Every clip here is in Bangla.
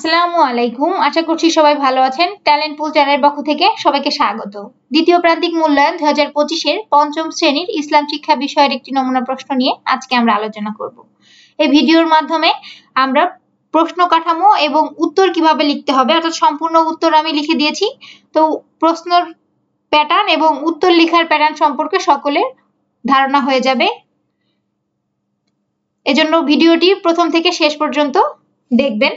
আসসালামু আলাইকুম। আশা করছি সবাই ভালো আছেন। ট্যালেন্ট পুল চ্যানেলের পক্ষ থেকে সবাইকে স্বাগত। দ্বিতীয় প্রান্তিক মূল্যায়ন 2025-এর পঞ্চম শ্রেণীর ইসলাম শিক্ষা বিষয়ের একটি নমুনা প্রশ্ন নিয়ে আজকে আমরা আলোচনা করব। এই ভিডিওর মাধ্যমে আমরা প্রশ্ন কাঠামো এবং উত্তর কিভাবে লিখতে হবে অর্থাৎ সম্পূর্ণ উত্তর আমি লিখে দিয়েছি। তো প্রশ্নের প্যাটার্ন এবং উত্তর লেখার প্যাটার্ন সম্পর্কে সকলের ধারণা হয়ে যাবে। এজন্য ভিডিওটি প্রথম থেকে শেষ পর্যন্ত দেখবেন।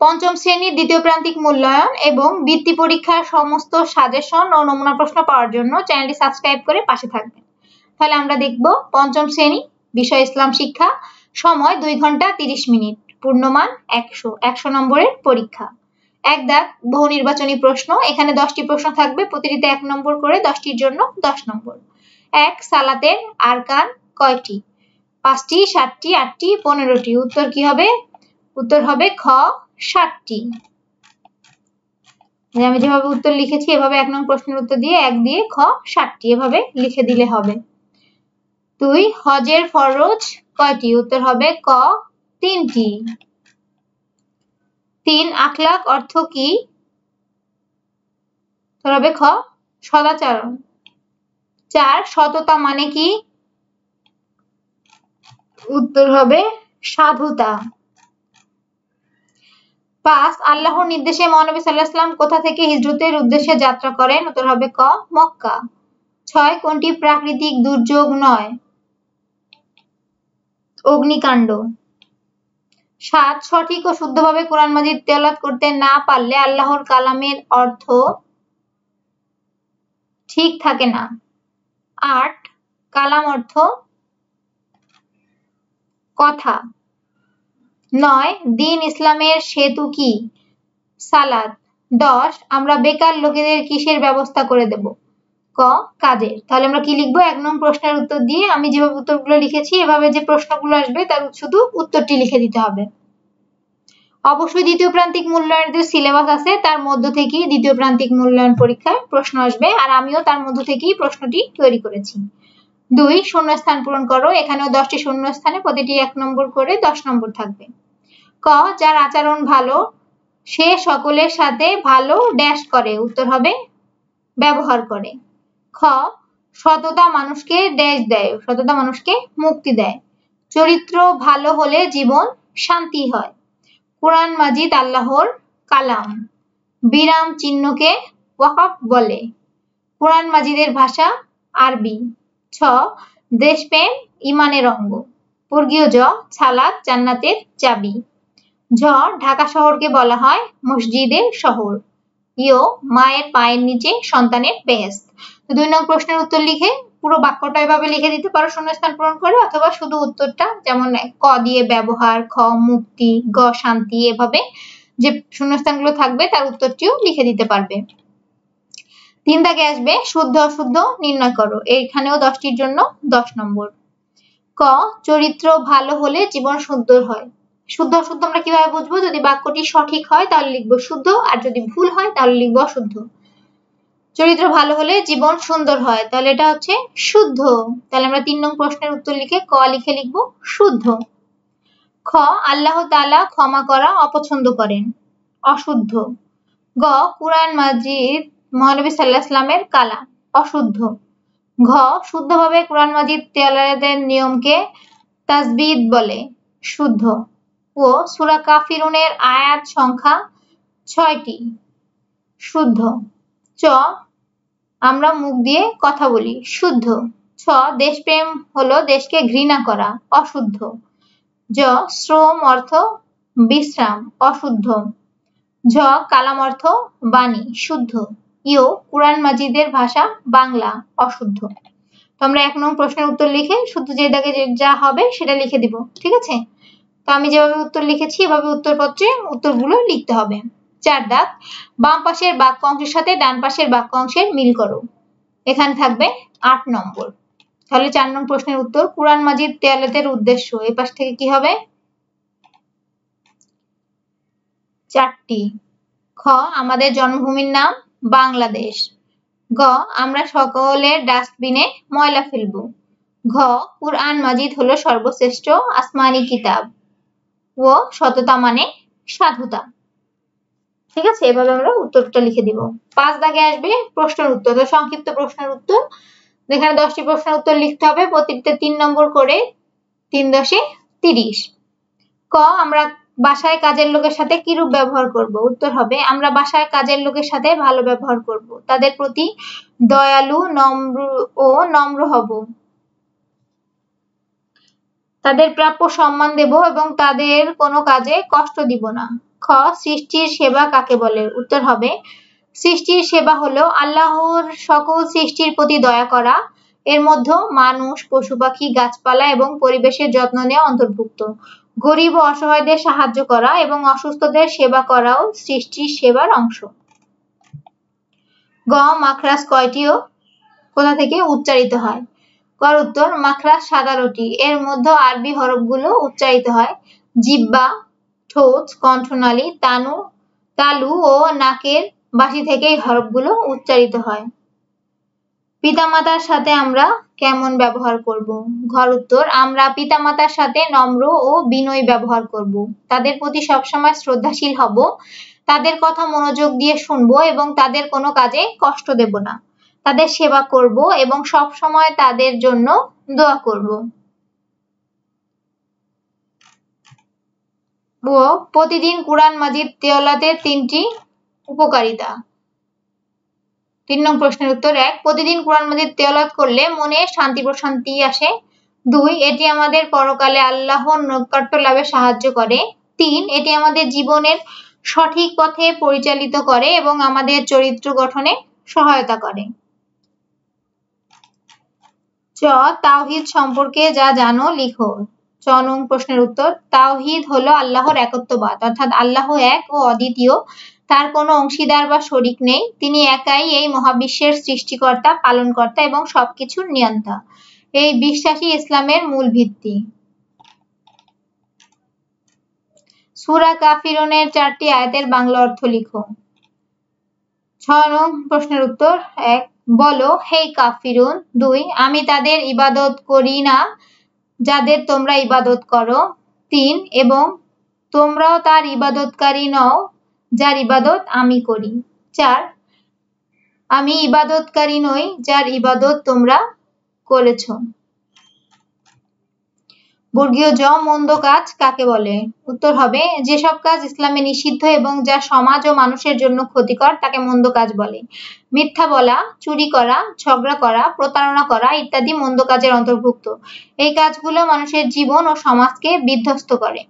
পঞ্চম শ্রেণীর দ্বিতীয় প্রান্তিক মূল্যায়ন এবং বৃত্তি পরীক্ষার সমস্ত সাজেশন ও নমুনা প্রশ্ন পাওয়ার জন্য চ্যানেলটি সাবস্ক্রাইব করে পাশে থাকবেন। তাহলে আমরা দেখব পঞ্চম শ্রেণী বিষয় ইসলাম শিক্ষা, সময় 2 ঘন্টা 30 মিনিট, পূর্ণমান 100 নম্বরের পরীক্ষা। এক দাগ বহু নির্বাচনী প্রশ্ন, এখানে 10টি প্রশ্ন থাকবে, প্রতিটিতে 1 নম্বর করে, 10টির জন্য 10 নম্বর। এক সালাতের আরকান কয়টি? 5টি, 7টি, 8টি, 15টি। উত্তর কি হবে? উত্তর হবে খ 7টি। আমি যেভাবে উত্তর লিখেছি এভাবে 1 নং প্রশ্নের উত্তর দিয়ে 1 দিয়ে খ 7টি এভাবে লিখে দিলে হবে। 2 হজের ফরজ কয়টি? উত্তর হবে ক 3টি। 3 আখলাক অর্থ কি? উত্তর হবে খ সদাচরণ। 4 সততা মানে কি? উত্তর হবে সাধুতা। 5 আল্লাহর নির্দেশে মহানবী সাল্লাল্লাহু আলাইহি ওয়াসাল্লাম কোথা থেকে হিজরতের উদ্দেশ্যে যাত্রা করেন? উত্তর হবে ক মক্কা। 6 কোনটি প্রাকৃতিক দুর্যোগ নয়? অগ্নিকাণ্ড। 7 সঠিক ও শুদ্ধভাবে কোরআন মাজিদ তেলাওয়াত করতে না পারলে আল্লাহর কালামের অর্থ ঠিক থাকে না। 8 কালাম অর্থ কথা। 9 দ্বীন ইসলামের সেতু কি? সালাত। 10 আমরা বেকার লোকেদের কিসের ব্যবস্থা করে দেব? ক কাজের। তাহলে আমরা কি লিখবো? 1 নং প্রশ্নের উত্তর দিয়ে আমি যেভাবে উত্তরগুলো লিখেছি এভাবে যে প্রশ্নগুলো আসবে তার শুধু উত্তরটি লিখে দিতে হবে। অবশ্যই দ্বিতীয় প্রান্তিক মূল্যায়নের যে সিলেবাস আছে তার মধ্য থেকেই দ্বিতীয় প্রান্তিক মূল্যায়ন পরীক্ষায় প্রশ্ন আসবে, আর আমিও তার মধ্য থেকেই প্রশ্নটি তৈরি করেছি। 2 শূন্যস্থান পূরণ করো, এখানেও 10টি শূন্যস্থানে প্রতিটি 1 নম্বর করে 10 নম্বর থাকবে। ক যার আচরণ ভালো সে সকলের সাথে ভালো ড্যাশ করে? উত্তর হবে ব্যবহার করে। খ সততা মানুষকে ড্যাশ দেয়? সততা মানুষকে মুক্তি দেয়। চরিত্র ভালো হলে জীবন শান্তি হয়। কোরআন মাজিদ আল্লাহর কালাম। বিরাম চিহ্নকে ওয়াকফ বলে। কোরআন মাজিদের ভাষা আরবি। 6 দেশপ্রেম ঈমানের অঙ্গ। বর্গীয় জ সালাত জান্নাতের চাবি। ঝ ঢাকা শহরকে বলা হয় মসজিদের শহর। ইয় মায়ের পায়ের নিচে সন্তানের বেহেশত। 2 নং প্রশ্নের উত্তর লিখে পুরো বাক্যটা এভাবে লিখে দিতে পারো শূন্যস্থান পূরণ করে, অথবা শুধু উত্তরটা যেমন ক দিয়ে ব্যবহার, খ মুক্তি, গ শান্তি, এভাবে যে শূন্যস্থানগুলো থাকবে তার উত্তরটিও লিখে দিতে পারবে। 3 দাগে আসবে শুদ্ধ অশুদ্ধ নির্ণয় করো, এখানেও 10টির জন্য 10 নম্বর। ক চরিত্র ভালো হলে জীবন সুন্দর হয়। শুদ্ধ অশুদ্ধ আমরা কিভাবে বুঝবো? যদি বাক্যটি সঠিক হয় তাহলে লিখবো শুদ্ধ, আর যদি ভুল হয় তাহলে লিখবো অশুদ্ধ। চরিত্র ভালো হলে জীবন সুন্দর হয়, তাহলে এটা হচ্ছে শুদ্ধ। তাহলে আমরা 3 নং প্রশ্নের উত্তর লিখে ক লিখে লিখবো শুদ্ধ। খ আল্লাহ তাআলা ক্ষমা করা অপছন্দ করেন। অশুদ্ধ। গ কুরআন মাজিদ মহানবী সাল্লাল্লাহু আলাইহি ওয়াসাল্লামের কালাম। অশুদ্ধ। ঘ শুদ্ধভাবে কুরআন মাজিদ তেলাওয়াতের নিয়মকে তাজবিদ বলে। শুদ্ধ। ও সূরা কাফিরুনের আয়াত সংখ্যা 6টি। শুদ্ধ। চ আমরা মুখ দিয়ে কথা বলি। শুদ্ধ। ছ দেশপ্রেম হলো দেশকে ঘৃণা করা। অশুদ্ধ। জ শ্রম অর্থ বিশ্রাম। অশুদ্ধ। ঝ কালাম অর্থ বাণী। শুদ্ধ। ইয় কুরআন মাজিদের ভাষা বাংলা। অশুদ্ধ। তো আমরা 1 নং প্রশ্নের উত্তর লিখে শুধু যে দাগে যা হবে সেটা লিখে দিব, ঠিক আছে? তো আমি যেভাবে উত্তর লিখেছি এভাবে উত্তরপত্রে উত্তরগুলো লিখতে হবে। 4 দাগ বাম পাশের বাক্য অংশের সাথে ডান পাশের বাক্য অংশের মিল করো, এখানে থাকবে 8 নম্বর। তাহলে 4 নং প্রশ্নের উত্তর কুরআন মাজিদ তেলাওয়াতের উদ্দেশ্য, এই পাশ থেকে কি হবে? 4টি। খ আমাদের জন্মভূমির নাম বাংলাদেশ। গ আমরা সকলের ডাস্টবিনে ময়লা ফেলব। ঘ কুরআন মাজিদ হলো সর্বশ্রেষ্ঠ আসমানি কিতাব। ও সততা মানে সাধুতা। ঠিক আছে, এভাবে আমরা উত্তরটা লিখে দিব। 5 দাগে আসবে প্রশ্নের উত্তর, তো সংক্ষিপ্ত প্রশ্নের উত্তর। এখানে 10টি প্রশ্নের উত্তর লিখতে হবে, প্রতিটিতে 3 নম্বর করে, 3 10 30। ক, আমরা বাসায় কাজের লোকের সাথে কিরূপ ব্যবহার করব? উত্তর হবে আমরা বাসায় কাজের লোকের সাথে ভালো ব্যবহার করব, তাদের প্রতি দয়ালু নম্র হব, তাদের প্রাপ্য সম্মান দেব এবং তাদের কোনো কাজে কষ্ট দিব না। খ, সৃষ্টির সেবা কাকে বলে? উত্তর হবে সৃষ্টির সেবা হলো আল্লাহর সকল সৃষ্টির প্রতি দয়া করা, এর মধ্যে মানুষ, পশু পাখি, গাছপালা এবং পরিবেশের যত্ন নেওয়া অন্তর্ভুক্ত। গরিব ও অসহায়দের সাহায্য করা এবং অসুস্থদের সেবা করাও সৃষ্টির সেবার অংশ। গ, মাখরাজ কয়টি ও কোথা থেকে উচ্চারিত হয়? কর উত্তর মাখরাজ সাদা রুটি, এর মধ্যে আরবি হরফগুলো উচ্চারিত হয় জিহ্বা, ঠোঁট, কণ্ঠনালী, তালু ও নাকের বাসি থেকে এই হরফগুলো উচ্চারিত হয়। পিতামাতার সাথে আমরা কেমন ব্যবহার করব? ঘর উত্তর আমরা পিতামাতার সাথে নম্র ও বিনয়ী ব্যবহার করব, তাদের প্রতি সবসময় শ্রদ্ধাশীল হব, তাদের কথা মনোযোগ দিয়ে শুনবো এবং তাদের কোনো কাজে কষ্ট দেব না, তাদের সেবা করব এবং সব সময় তাদের জন্য দোয়া করব। ও প্রতিদিন কুরআন মাজিদ তেলাওয়াতের 3টি উপকারিতা। 3 নং প্রশ্নের উত্তর। 1, প্রতিদিন কুরআন মাজিদ তেলাওয়াত করলে মনে শান্তি প্রশান্তি আসে। 2, এটি আমাদের পরকালে আল্লাহর নৈকট্য লাভে সাহায্য করে। 3, এটি আমাদের জীবনের সঠিক পথে পরিচালিত করে এবং আমাদের চরিত্র গঠনে সহায়তা করে। চ, তাওহীদ সম্পর্কে যা জানো লিখো। 6 নং প্রশ্নের উত্তর। তাওহীদ হলো আল্লাহর একত্ববাদ, অর্থাৎ আল্লাহ এক ও অদ্বিতীয়, তার কোনো অংশীদার বা শরিক নেই, তিনি একাই এই মহাবিশ্বের সৃষ্টিকর্তা, পালনকর্তা এবং সবকিছুর নিয়ন্তা। এই বিশ্বাসই ইসলামের মূল ভিত্তি। সূরা কাফিরুনের 4টি আয়াতের বাংলা অর্থ লিখো। 6 নং প্রশ্নের উত্তর। 1, বলো হে কাফিরুন। 2, আমি তাদের ইবাদত করি না যাদের তোমরা ইবাদত করো। 3, এবং তোমরাও তার ইবাদতকারী নও যার ইবাদত আমি করি। 4, আমি ইবাদতকারী নই যার ইবাদত তোমরা করেছ। বর্গীয় জ, মন্দ কাজ কাকে বলে? উত্তর হবে যেসব কাজ ইসলামে নিষিদ্ধ এবং যা সমাজ ও মানুষের জন্য ক্ষতিকর তাকে মন্দ কাজ বলে। মিথ্যা বলা, চুরি করা, ঝগড়া করা, প্রতারণা করা ইত্যাদি মন্দ কাজের অন্তর্ভুক্ত। এই কাজগুলো মানুষের জীবন ও সমাজকে বিধ্বস্ত করে।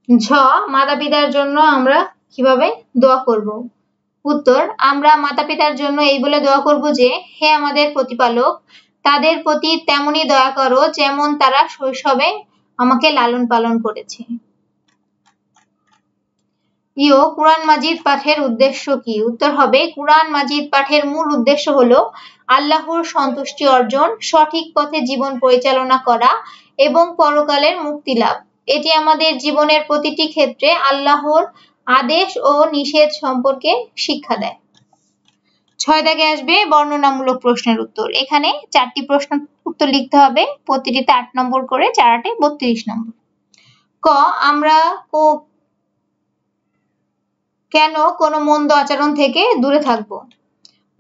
ঝ, মাতা পিতার জন্য আমরা কিভাবে দোয়া করব? উত্তর, আমরা মাতা পিতার জন্য এই বলে দোয়া করব যে হে আমাদের প্রতিপালক, তাদের প্রতি তেমনই দয়া করো যেমন তারা শৈশবে আমাকে লালন পালন করেছে। ইও, কুরআন মাজিদ পাঠের উদ্দেশ্য কি? উত্তর হবে কুরআন মাজিদ পাঠের মূল উদ্দেশ্য হলো আল্লাহর সন্তুষ্টি অর্জন, সঠিক পথে জীবন পরিচালনা করা এবং পরকালের মুক্তি লাভ। এটি আমাদের জীবনের প্রতিটি ক্ষেত্রে আল্লাহর আদেশ ও নিষেধ সম্পর্কে শিক্ষা দেয়। 6 দাগে আসবে বর্ণনামূলক প্রশ্নের উত্তর। এখানে 4টি প্রশ্ন উত্তর লিখতে হবে, প্রতিটিতে 8 নম্বর করে, 4 8 32 নম্বর। ক, আমরা কেন কোনো মন্দ আচরণ থেকে দূরে থাকব?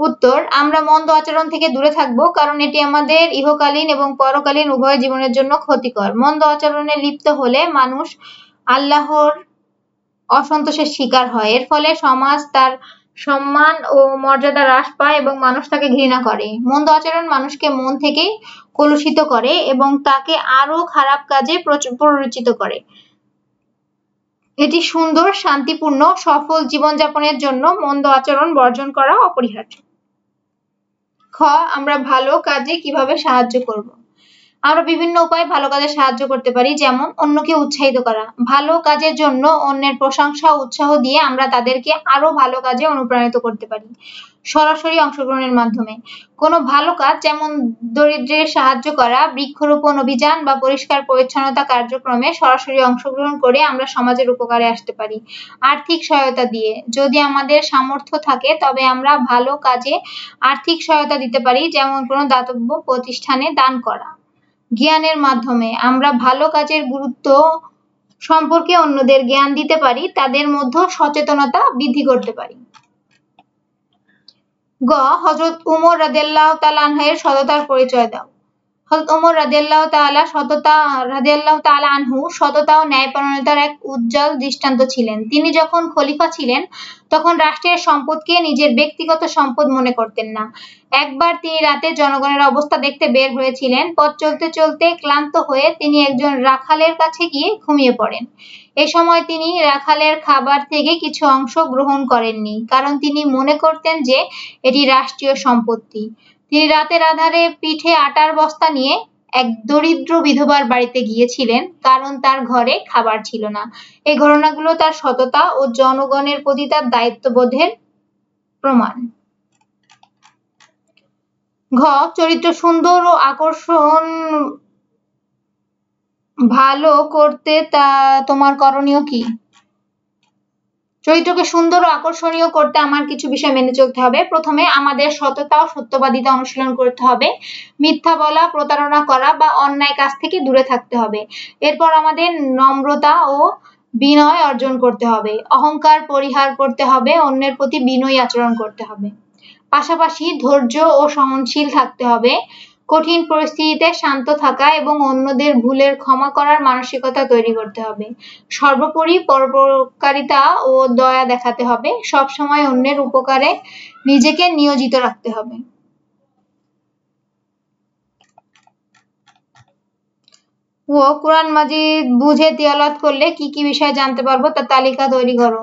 উত্তর, আমরা মন্দ আচরণ থেকে দূরে থাকব কারণ এটি আমাদের ইহকালীন এবং পরকালীন উভয় জীবনের জন্য ক্ষতিকর। মন্দ আচরণে লিপ্ত হলে মানুষ আল্লাহর অসন্তোষের শিকার হয়, এর ফলে সমাজ তার সম্মান ও মর্যাদা হ্রাস পায় এবং মানুষ তাকে ঘৃণা করে। মন্দ আচরণ মানুষকে মন থেকে কলুষিত করে এবং তাকে আরো খারাপ কাজে প্ররোচিত করে। এটি সুন্দর, শান্তিপূর্ণ, সফল জীবনযাপনের জন্য মন্দ আচরণ বর্জন করা অপরিহার্য। খ, আমরা ভালো কাজে কিভাবে সাহায্য করব? আমরা বিভিন্ন উপায়ে ভালো কাজে সাহায্য করতে পারি, যেমন অন্যকে উৎসাহিত করা। ভালো কাজের জন্য অন্যের প্রশংসা ও উৎসাহ দিয়ে আমরা তাদেরকে আরো ভালো কাজে অনুপ্রাণিত করতে পারি। সরাসরি অংশগ্রহণের মাধ্যমে কোনো ভালো কাজ, যেমন দরিদ্রের সাহায্য করা, বৃক্ষরোপণ অভিযান বা পরিষ্কার পরিচ্ছন্নতা কার্যক্রমে সরাসরি অংশগ্রহণ করে আমরা সমাজের উপকারে আসতে পারি। আর্থিক সহায়তা দিয়ে, যদি আমাদের সামর্থ্য থাকে তবে আমরা ভালো কাজে আর্থিক সহায়তা দিতে পারি, যেমন কোনো দাতব্য প্রতিষ্ঠানে দান করা। জ্ঞানের মাধ্যমে, আমরা ভালো কাজের গুরুত্ব সম্পর্কে অন্যদের জ্ঞান দিতে পারি, তাদের মধ্যে সচেতনতা বৃদ্ধি করতে পারি। গ হযরত উমর রাদিয়াল্লাহু তাআলা আনহু-এর সততার পরিচয় দাও। হযরত ওমর রাদিয়াল্লাহু তাআলা আনহু সততা ও ন্যায়পরায়ণতার এক উজ্জ্বল দৃষ্টান্ত ছিলেন। তিনি যখন খলিফা ছিলেন তখন রাষ্ট্রের সম্পদকে নিজের ব্যক্তিগত সম্পদ মনে করতেন না। একবার তিনি রাতে জনগণের অবস্থা দেখতে বের হয়েছিলেন। পথ চলতে চলতে ক্লান্ত হয়ে তিনি একজন রাখালের কাছে গিয়ে ঘুমিয়ে পড়েন। এ সময় তিনি রাখালের খাবার থেকে কিছু অংশ গ্রহণ করেননি, কারণ তিনি মনে করতেন যে এটি রাষ্ট্রীয় সম্পত্তি। তিনি রাতের আঁধারে পিঠে আটার বস্তা নিয়ে এক দরিদ্র বিধবার বাড়িতে গিয়েছিলেন, কারণ তার ঘরে খাবার ছিল না। এই ঘটনাগুলো তার সততা ও জনগণের প্রতি তার দায়িত্ববোধের প্রমাণ। ঘ চরিত্র সুন্দর ও আকর্ষণ ভালো করতে তোমার করণীয় কি? চরিত্রকে সুন্দর ও আকর্ষণীয় করতে আমার কিছু বিষয় মেনে চলতে হবে। প্রথমে আমাদের সততা ও সত্যবাদিতা অনুশীলন করতে হবে। মিথ্যা বলা, প্রতারণা করা বা অন্যায় কাজ থেকে দূরে থাকতে হবে। এরপর আমাদের নম্রতা ও বিনয় অর্জন করতে হবে। অহংকার পরিহার করতে হবে, অন্যের প্রতি বিনয়ী আচরণ করতে হবে। পাশাপাশি ধৈর্য ও সহনশীল থাকতে হবে। কঠিন পরিস্থিতিতে শান্ত থাকা এবং অন্যদের ভুলের ক্ষমা করার মানসিকতা তৈরি করতে হবে। সর্বোপরি পরোপকারিতা ও দয়া দেখাতে হবে। সবসময় অন্যের উপকারে নিজেকে নিয়োজিত রাখতে হবে। ও কোরআন মাজিদ বুঝে তিলাওয়াত করলে কি কি বিষয় জানতে পারবো তার তালিকা তৈরি করো।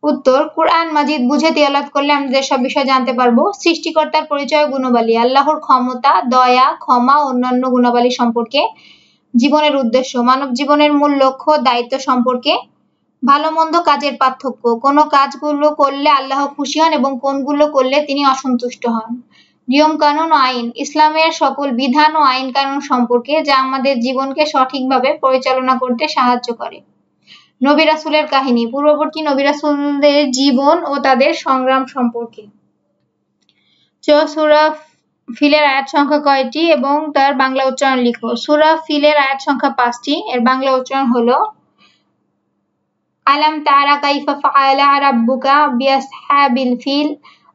উত্তর, কোরআন মাজিদ বুঝে তিলাওয়াত করলে আমরা যেসব বিষয় জানতে পারবো: সৃষ্টিকর্তার পরিচয়, গুণাবলী, আল্লাহর ক্ষমতা, দয়া, ক্ষমা, অন্যান্য গুণাবলী সম্পর্কে, জীবনের উদ্দেশ্য, মানব জীবনের মূল লক্ষ্য, দায়িত্ব সম্পর্কে, ভালো মন্দ কাজের পার্থক্য, কোন কাজগুলো করলে আল্লাহ খুশি হন এবং কোনগুলো করলে তিনি অসন্তুষ্ট হন, নিয়ম কানুন ও আইন, ইসলামের সকল বিধান ও আইন কানুন সম্পর্কে যা আমাদের জীবনকে সঠিকভাবে পরিচালনা করতে সাহায্য করে। নবী রাসূলের কাহিনী, পূর্ববর্তী নবী রাসূলদের জীবন ও তাদের সংগ্রাম সম্পর্কে। সূরা ফিলের আয়াত সংখ্যা কয়টি এবং তার বাংলা উচ্চারণ লিখো। সূরা ফিলের আয়াত সংখ্যা 5টি, এর বাংলা উচ্চারণ হলো আলাম তারা কাইফা ফাআলা রাব্বুকা বিআসহাবিল ফিল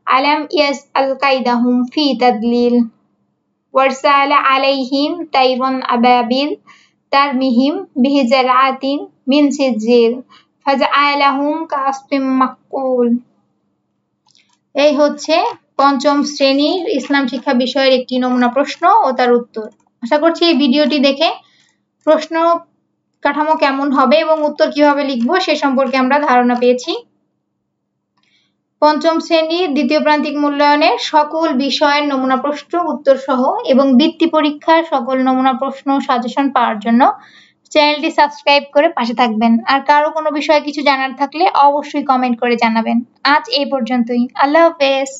আলাম ইয়াসআল কাইদাহুম ফি তাদলিল ওয়ারসালা আলাইহিম তাইরুন আবাবিল তারমিহিম বিহিজারাতিন মিন সিজিল ফাজআলাহুম কাসফিম মাকুল। এই হচ্ছে পঞ্চম শ্রেণীর ইসলাম শিক্ষা বিষয়ের একটি নমুনা প্রশ্ন ও তার উত্তর। আশা করছি এই ভিডিওটি দেখে প্রশ্ন কাঠামো কেমন হবে এবং উত্তর কিভাবে লিখবো সে সম্পর্কে আমরা ধারণা পেয়েছি। পঞ্চম শ্রেণীর দ্বিতীয় প্রান্তিক মূল্যায়নের সকল বিষয়ের নমুনা প্রশ্ন উত্তর সহ এবং বৃত্তি পরীক্ষার সকল নমুনা প্রশ্ন সাজেশন পাওয়ার জন্য চ্যানেলটি সাবস্ক্রাইব করে পাশে থাকবেন। আর কারো কোনো বিষয়ে কিছু জানার থাকলে অবশ্যই কমেন্ট করে জানাবেন। আজ এই পর্যন্তই। আল্লাহ হাফেজ।